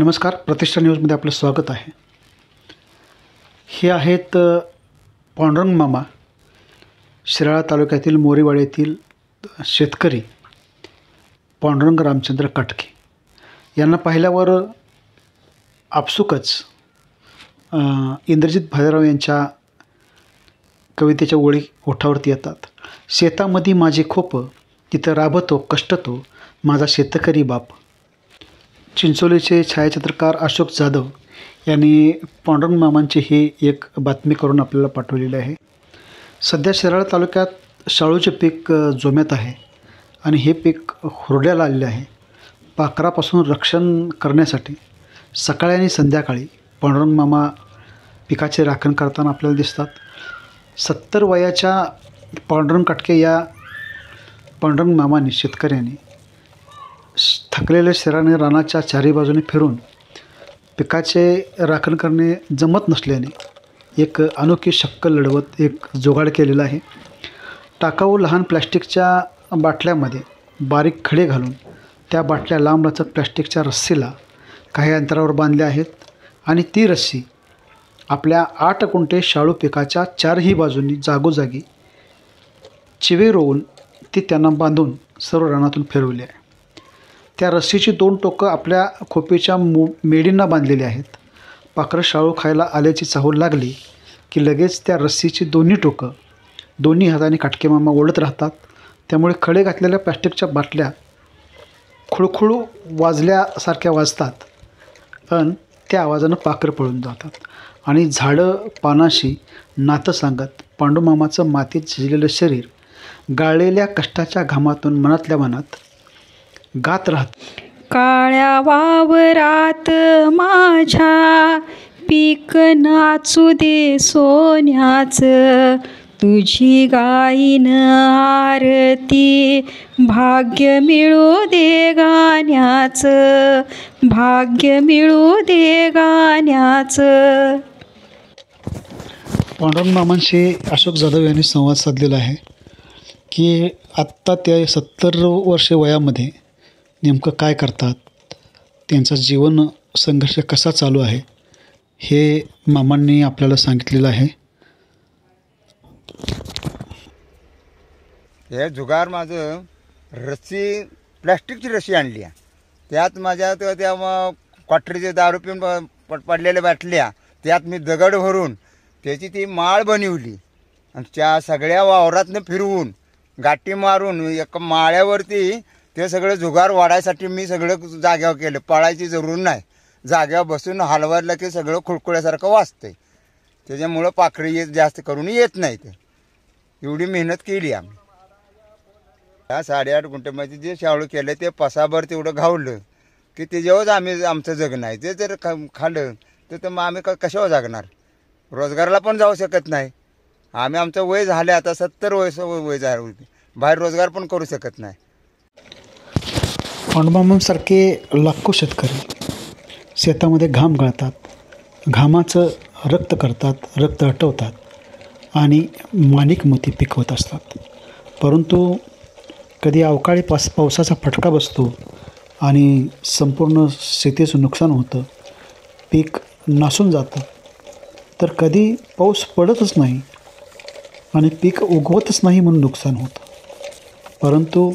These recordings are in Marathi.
नमस्कार, प्रतिष्ठा न्यूजमध्ये आपलं स्वागत आहे. हे आहेत पांडुरंग मामा, शिराळा तालुक्यातील मोरीवाडी येथील शेतकरी पांडुरंग रामचंद्र काटके. यांना पाहिल्यावर आपसुकच इंद्रजित भालेराव यांच्या कवितेच्या ओळी ओठावरती येतात. शेतामध्ये माझे खोप, तिथं राबतो कष्टतो माझा शेतकरी बाप. चिंचोलीचे छायाचित्रकार अशोक जाधव यांनी पांडुरंग मामांची ही एक बातमी करून आपल्याला पाठवलेली आहे. सध्या शिराळा तालुक्यात शाळूचे पीक जोम्यात आहे आणि हे पीक हुरड्याला आलेले आहे. पाखरापासून रक्षण करण्यासाठी सकाळी आणि संध्याकाळी पांडुरंग मामा पिकाचे राखण करताना आपल्याला दिसतात. 70 वयाच्या पांडुरंग काटके या पांडुरंग मामांनी, शेतकऱ्यांनी थकलेल्या शरीराने रानाच्या चारी बाजूने फिरून पिकाचे राखण करणे जमत नसल्याने एक अनोखी शक्कल लढवत एक जुगाड केलेला आहे. टाकाऊ लहान प्लॅस्टिकच्या बाटल्यामध्ये बारीक खडे घालून त्या बाटल्या लांबलचक प्लॅस्टिकच्या रस्सीला काही अंतरावर बांधल्या आहेत आणि ती रस्सी आपल्या 8 गुंठे शाळू पिकाच्या चारही बाजूंनी जागोजागी चिवे रोवून ती त्यांना बांधून सर्व रानातून फिरवली आहे. त्या रस्सीची 2 टोकं आपल्या खोपीच्या मेढींना बांधलेली आहेत. पाखरं शाळू खायला आल्याची चाहूल लागली की लगेच त्या रस्सीची दोन्ही टोकं दोन्ही हाताने काटके मामा ओढत राहतात. त्यामुळे खडे घातलेल्या प्लॅस्टिकच्या बाटल्या खुळखुळू वाजल्यासारख्या वाजतात आणि त्या आवाजानं पाखरं पळून जातात आणि झाडं पानाशी नातं सांगत पांडुमामाचं मातीत झिजलेलं शरीर गाळलेल्या कष्टाच्या घामातून मनातल्या मनात गात राहत. काळ्या वावरात माझ्या पीक नाचू दे सोन्याचं, तुझी गाईन आरती भाग्य मिळू दे गाण्याचं, भाग्य मिळू दे गाण्याचं. पांडुरंग मामांशी अशोक जाधव यांनी संवाद साधलेला आहे की आत्ता त्या 70 वर्षे वयामध्ये नेमकं काय करतात, त्यांचा जीवन संघर्ष कसा चालू आहे हे मामांनी आपल्याला सांगितलेलं आहे. हे जुगार माझं रस्सी, प्लॅस्टिकची रस्सी आणली आहे. त्यात माझ्या त्या क्वाटरीचे दारू पिऊन पडलेल्या बाटल्या त्यात मी दगड भरून त्याची ती माळ बनवली आणि त्या सगळ्या वावरातनं फिरवून गाठी मारून एक माळ्यावरती ते सगळं जुगार वाढायसाठी मी सगळं जाग्यावर केलं. पळायची जरूर नाही, जाग्यावर बसून हलवायला की सगळं खुळखुळ्यासारखं वाजतंय. त्याच्यामुळं पाखरी जास्त करून येत नाही. ते एवढी मेहनत केली आम्ही. ह्या 8.5 गुंठ्यामध्ये जे शाळू केलं ते पसाभर तेवढं घावलं की त्याच्यावरच आम्ही आमचं जगणं आहे. ते जर खाल्लं तर मग आम्ही कशावर जगणार? रोजगाराला पण जाऊ शकत नाही. आम्ही आमचं वय झालं आता 70 वय झालं, बाहेर रोजगार पण करू शकत नाही. पांडुमामांसारखे लाखो शेतकरी शेतामध्ये घाम गाळतात, घामाचं रक्त करतात, रक्त हटवतात आणि माणिक मोती पिकवत असतात. परंतु कधी अवकाळी पावसाचा फटका बसतो आणि संपूर्ण शेतीचं नुकसान होतं, पीक नासून जातं. तर कधी पाऊस पडतच नाही आणि पीक उगवतच नाही म्हणून नुकसान होतं. परंतु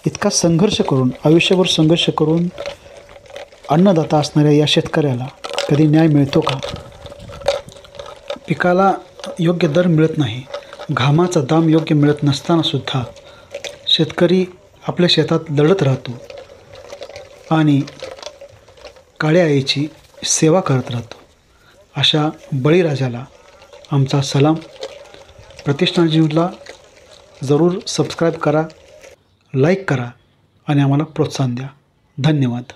इतका संघर्ष करून, आयुष्यभर संघर्ष करून अन्नदाता असणाऱ्या या शेतकऱ्याला कधी न्याय मिळतो का? पिकाला योग्य दर मिळत नाही, घामाचा दाम योग्य मिळत नसतानासुद्धा शेतकरी आपल्या शेतात लढत राहतो आणि काळ्या आईची सेवा करत राहतो. अशा बळीराजाला आमचा सलाम. प्रतिष्ठा न्यूजला जरूर सबस्क्राईब करा, लाईक करा आणि आम्हाला प्रोत्साहन द्या. धन्यवाद.